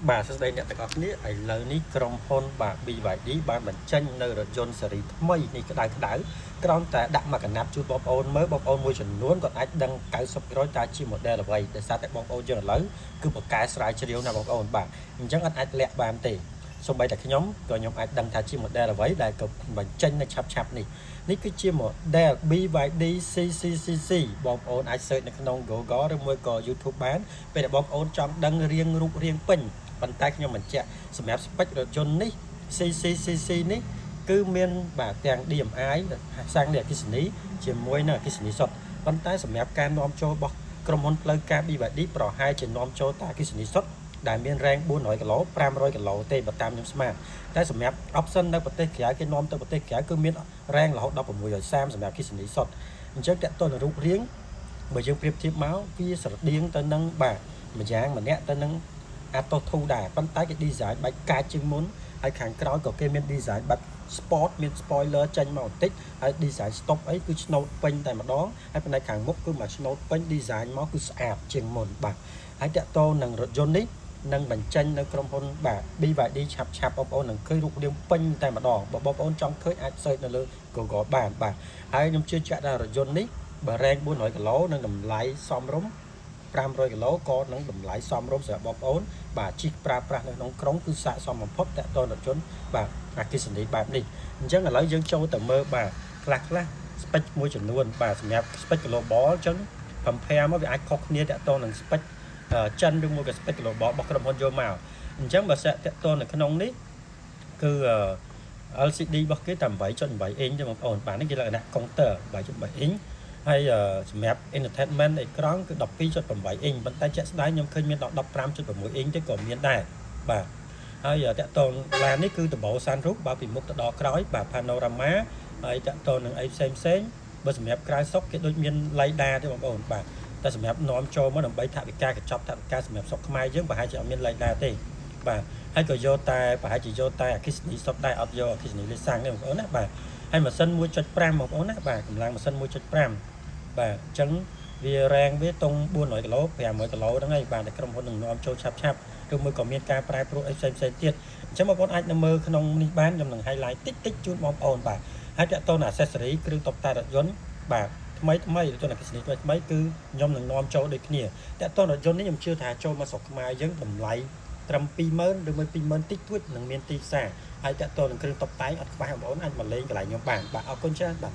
បាទសួស្តីអ្នកទាំងអស់គ្នាឥឡូវនេះក្រុមហ៊ុនបាទ BYD បានបញ្ចេញនៅរថយន្តស៊េរីថ្មីនេះក្តៅក្រោមតែដាក់មកកណាត់ជូនបងប្អូនមើលបងប្អូនមួយចំនួនគាត់អាចដឹង90%តើជា model អ្វីដោយសារតែបងប្អូនយើងឥឡូវគឺបកកែស្រាវជ្រាវណាបងប្អូនបាទអញ្ចឹងអាចលាក់បានទេសូម្បីតែខ្ញុំក៏ខ្ញុំអាចដឹងថាជា model អ្វីដែលក៏បញ្ចេញនៅឆាប់នេះគឺជា model BYD CCCC បងប្អូនអាច search នៅក្នុង Google ឬមួយក៏ YouTube បានពេលដែលបងប្អូនចង់ដឹងរូបរាងពេញប៉ុន្តែខ្ញុំបញ្ជាក់សម្រាប់ spec រថយន្តនេះ CCCC នេះគឺមានបាទទាំង DMI សាំងនៃអគ្គិសនីជាមួយនឹងអគ្គិសនីសុទ្ធប៉ុន្តែសម្រាប់ការនាំចូលរបស់ក្រុមហ៊ុនផ្លូវការ BYD ប្រហែលជានាំចូលតែអគ្គិសនីសុទ្ធដែលមានរ៉េង400គីឡូ500គីឡូទេបើតាមខ្ញុំស្មានតែសម្រាប់ option នៅប្រទេសក្រៅគេនាំទៅប្រទេសក្រៅគឺមានរ៉េងរហូតដល់630សម្រាប់អគ្គិសនីសុទ្ធអញ្ចឹងតើតើរូបរាងបើយើងប្រៀបធៀបមកវាស្រដៀងទៅនឹងបាទម្យ៉ាងម្នាក់ទៅនឹងAtos 2ដែរប៉ុន្តែគេ design បែបកាចជាងមុនហើយខាងក្រោយក៏គេមាន design បែប sport មាន spoiler ចេញមកបន្តិចហើយ design stop អីគឺឆ្នោតពេញតែម្ដងហើយផ្នែកខាងមុខគឺមកឆ្នោតពេញ design មកគឺស្អាតជាងមុនបាទហើយតើតើនឹងរថយន្តនេះនឹងបញ្ចេញនៅក្រុមហ៊ុនបាទ BYD ឆាប់បងប្អូននឹងឃើញរូបរាងពេញតែម្ដងបើបងប្អូនចង់ឃើញអាច search នៅលើ Google បានបាទហើយខ្ញុំជឿជាក់ថារថយន្តនេះបើរ៉េង400គីឡូនឹងតម្លៃសមរម្យ500គីឡូក៏នឹងតម្លៃសមរម្យសម្រាប់បងប្អូនបាទជិះប្រើប្រាស់នៅក្នុងក្រុងគឺស័ក្តិសមបំផុតតើតរថយន្តបាទអគ្គិសនីបែបនេះអញ្ចឹងឥឡូវយើងចូលទៅមើលបាទខ្លះ spec មួយចំនួនបាទសម្រាប់ spec global អញ្ចឹង compare មកវាអាចខុសគ្នាតើតនឹង spec ចិនឬមួយក៏ spec global របស់ក្រុមហ៊ុនយកមកអញ្ចឹងបើសិនតើនៅក្នុងនេះគឺ LCD របស់គេតែ 8.8 អ៊ីងទេបងប្អូនបាទនេះគេលក្ខណៈ counter 8.8 អ៊ីងហើយសម្រាប់ entertainment អេក្រង់គឺ 12.8 អ៊ីងប៉ុន្តែជាក់ស្ដែងខ្ញុំឃើញមានដល់ 15.6 អ៊ីងទេក៏មានដែរបាទហើយតើតឡាននេះគឺដំបូល sunroof បើពីមុខទៅដល់ក្រោយបាទ panorama ហើយតើនឹងអីផ្សេងបើសម្រាប់ក្រៅសុកគេដូចមាន lidar ទេបងប្អូនបាទតែសម្រាប់នាំចូលមកដើម្បីថវិកាកញ្ចប់ថវិកាសម្រាប់សុកខ្មែរយើងប្រហែលជាអត់មាន lidar ទេបាទហើយក៏យកតែប្រហែលជាយកតែអគ្គិសនីសុទ្ធដែរអត់យកអគ្គិសនីលេសាំងទេបងប្អូនណាបាទហើយម៉ាស៊ីន 1.5 បងប្អូនណាបាទកម្លាំងម៉ាស៊ីន 1.5 បាទអញ្ចឹងវារ៉េងវាតុង400គីឡូ500គីឡូហ្នឹងហើយបាទតែក្រុមហ៊ុននឹងនាំចូលឆាប់ឬមួយក៏មានការប្រែប្រួលអីផ្សេងទៀតអញ្ចឹងបងប្អូនអាចនៅមើលក្នុងនេះបានខ្ញុំនឹង highlight តិចជូនបងប្អូនបាទហើយតើតើ accessory គ្រឿងតុបតែងរថយន្តបាទថ្មីរថយន្តអគ្គិសនីថ្មីគឺខ្ញុំនឹងនាំចូលដូចគ្នាតើតើរថយន្តនេះខ្ញុំជឿថាចូលមកស្រុកខ្មែរយើងតម្លៃត្រឹម 20000 ឬមួយ 20000 តិចតួចនឹងមានទីផ្សារហើយតើតើនឹងគ្រឿងតុបតែងអត់ខ្វះបងប្អូនអាចមកលេងកន្លែងខ្ញុំបានបាទអរគុណច្រើនបាទ